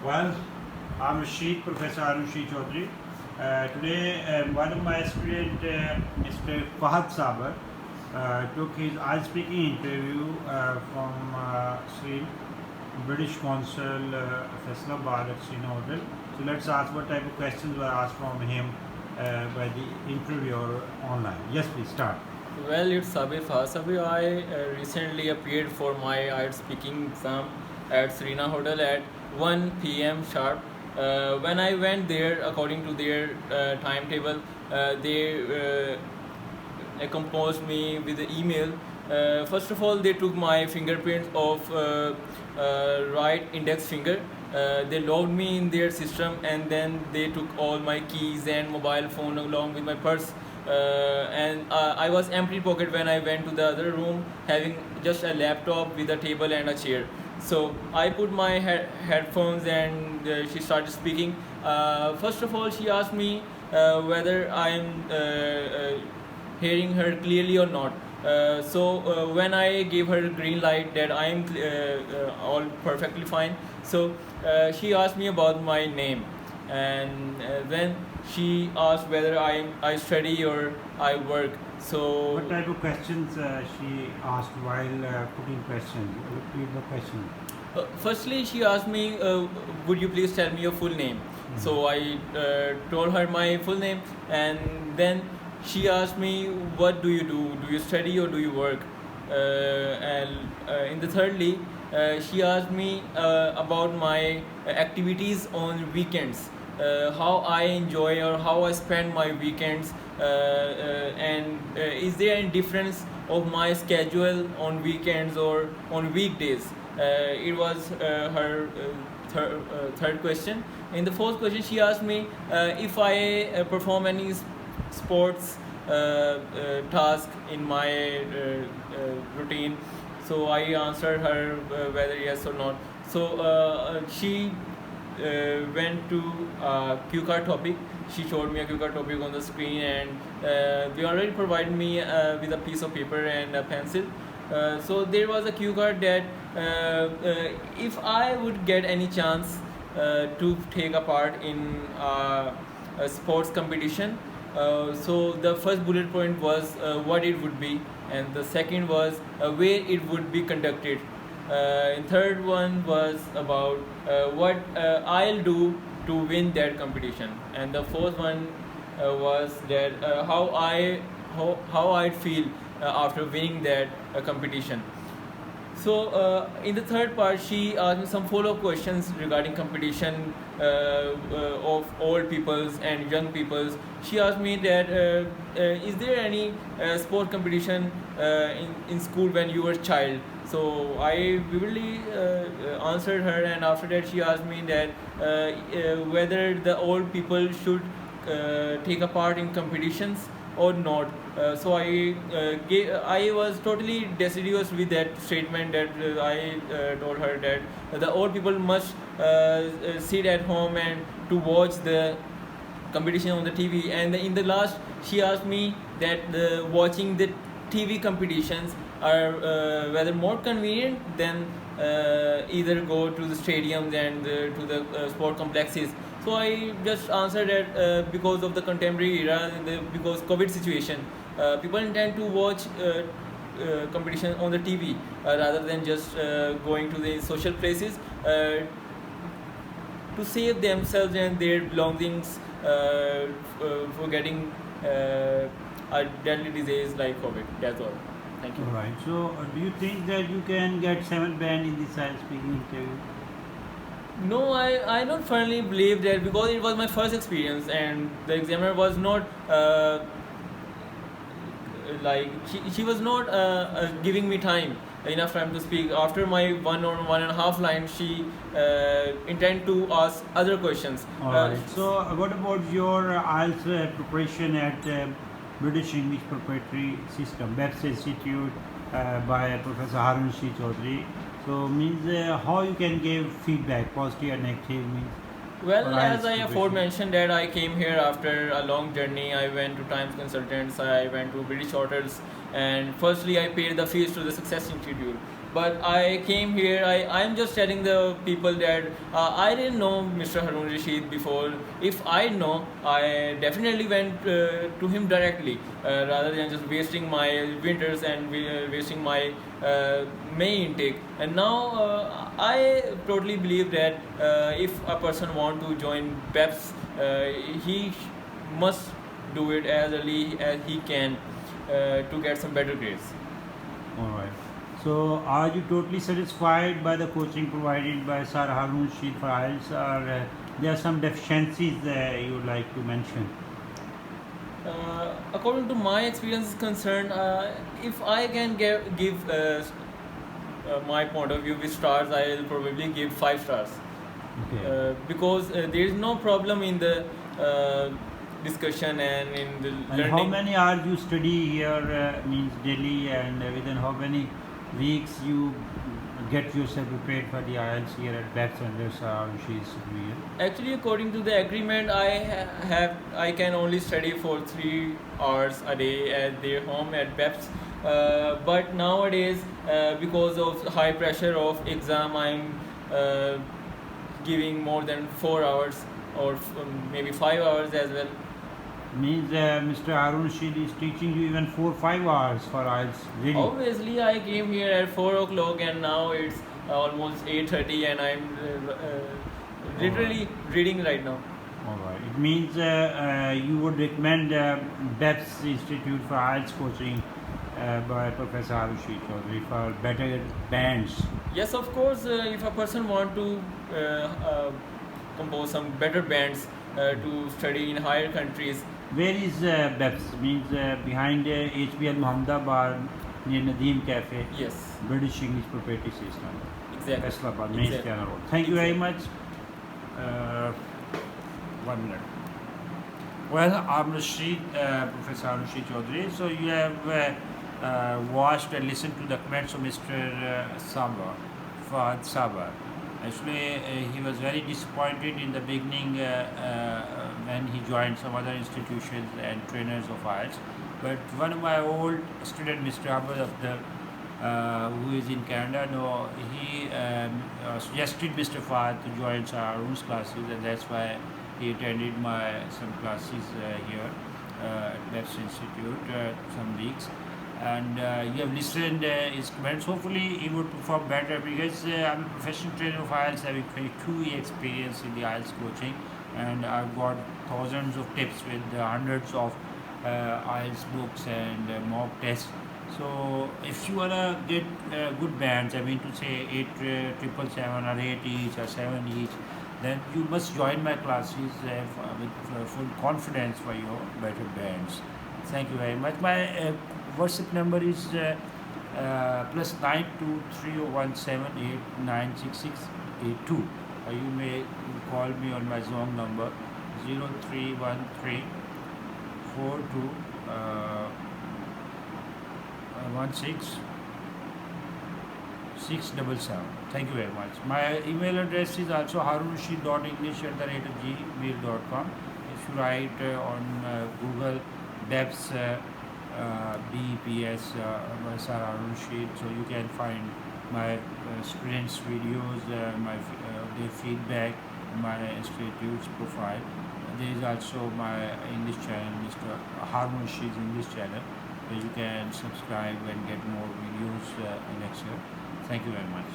Well, I'm Rashid, Professor Rashid Chaudhary. Today, one of my students, Mr. Fahad Saber, took his IELTS speaking interview from Sri British Consul Faisalabad at Sri Hotel. So let's ask what type of questions were asked from him by the interviewer online. Yes, please start. Well, it's Sabir Fasabi. I recently appeared for my IELTS speaking exam at Serena Hotel at 1 p.m. sharp. When I went there, according to their timetable, they composed me with the email. First of all, they took my fingerprints of right index finger. They logged me in their system, and then they took all my keys and mobile phone along with my purse. And I was empty pocket when I went to the other room, having just a laptop with a table and a chair. So I put my headphones, and she started speaking. First of all, she asked me whether I'm hearing her clearly or not. When I gave her green light that I am all perfectly fine, she asked me about my name, and then she asked whether I study or I work. So What type of questions she asked while putting questions? Repeat the question. Firstly, she asked me, would you please tell me your full name? So I told her my full name, and then she asked me, what do you do? Do you study or do you work? In the thirdly, she asked me about my activities on weekends, how I enjoy or how I spend my weekends, and is there any difference of my schedule on weekends or on weekdays? It was her third question. In the fourth question, she asked me if I perform any sports task in my routine. So I answered her whether yes or not. She went to cue card topic. She showed me a cue card topic on the screen, and they already provided me with a piece of paper and a pencil. So there was a cue card that if I would get any chance to take a part in a sports competition, so the first bullet point was what it would be, and the second was where it would be conducted. And third one was about what I'll do to win that competition, and the fourth one was that how I'd feel after winning that competition. In the third part, she asked me some follow-up questions regarding competition of old peoples and young peoples. She asked me that is there any sport competition in school when you were a child? So I vividly answered her, and after that she asked me that whether the old people should take a part in competitions or not. I was totally deciduous with that statement that I told her that the old people must sit at home and to watch the competition on the TV. And in the last, she asked me that watching the TV competitions are whether more convenient than either go to the stadiums and to the sport complexes. So I just answered that because of the contemporary era, because COVID situation, people intend to watch competition on the TV rather than just going to the social places to save themselves and their belongings for getting a deadly disease like COVID. That's all. Thank you. All right. So, do you think that you can get 7th band in this IELTS speaking interview? No, I don't firmly believe that, because it was my first experience, and the examiner was not she was not giving me enough time to speak. After my 1 or 1.5 lines, she intended to ask other questions. All right. So, what about your IELTS preparation at British English Preparatory System, Webs Institute by Professor Haroon Chaudhary? So, means how you can give feedback, positive and negative means. Well, as I aforementioned that I came here after a long journey. I went to Times Consultants, I went to British Hotels, and firstly I paid the fees to the Success Institute. but I came here. I'm just telling the people that I didn't know Mr. Haroon Rashid before. If I know, I definitely went to him directly rather than just wasting my winters and wasting my May intake. And now I totally believe that if a person want to join BEPS, he must do it as early as he can to get some better grades. All right. So, are you totally satisfied by the coaching provided by Sir Haroon Rashid for IELTS, or there are some deficiencies you would like to mention? According to my experience is concerned, if I can give my point of view with stars, I'll probably give 5 stars. Okay. Because there is no problem in the discussion and in the And learning. how many hours you study here means daily, and within how many weeks you get yourself prepared for the IELTS here at BEPS under Sir Haroon Rashid's supervision? Actually, according to the agreement, I can only study for 3 hours a day at their home at BEPS. But nowadays, because of high pressure of exam, I'm giving more than 4 hours or maybe 5 hours as well. Means Mr. Haroon Rashid is teaching you even 4-5 hours for IELTS. Really? Obviously, I came here at 4 o'clock and now it's almost 8:30 and I'm literally reading right now. All right. It means you would recommend BEPS Institute for IELTS coaching by Professor Haroon Rashid Chaudhary for better bands. Yes, of course, if a person want to compose some better bands to study in higher countries. Where is BEPS? Means behind HBL Mohammadabad near Nadeem Cafe. Yes, British English Proprietary System. exactly. Islamabad, main Exactly. Scanner Road. Thank you very much. 1 minute. Well, I'm Rashid, Professor Rashid Chaudhary. So you have watched and listened to the comments of Mr. Fahad Sabar. Actually, he was very disappointed in the beginning when he joined some other institutions and trainers of IELTS. But one of my old student, Mr. Abad Afdal, who is in Canada, no, he suggested Mr. Fahad to join Haroon's classes, and that's why he attended some classes here at BEPS Institute some weeks. And you have listened his comments. Hopefully, he would perform better because I'm a professional trainer of IELTS, having 22 years experience in the IELTS coaching, and I've got thousands of tips with hundreds of IELTS books and mock tests. So, if you wanna get good bands, I mean to say 8,777 or 8 each or 7 each, then you must join my classes with full confidence for your better bands. Thank you very much. My WhatsApp number is plus 923017896682. You may call me on my Zone number 0313 42 16 677. Thank you very much. My email address is also haroonrashid.english@gmail.com. If you write on Google BEPS BEPS by Sir Haroon Rashid, so you can find my students' videos, their feedback, my institute's profile. There is also my English channel, Mr. Haroon Rashid's English channel, where you can subscribe and get more videos next year. Thank you very much.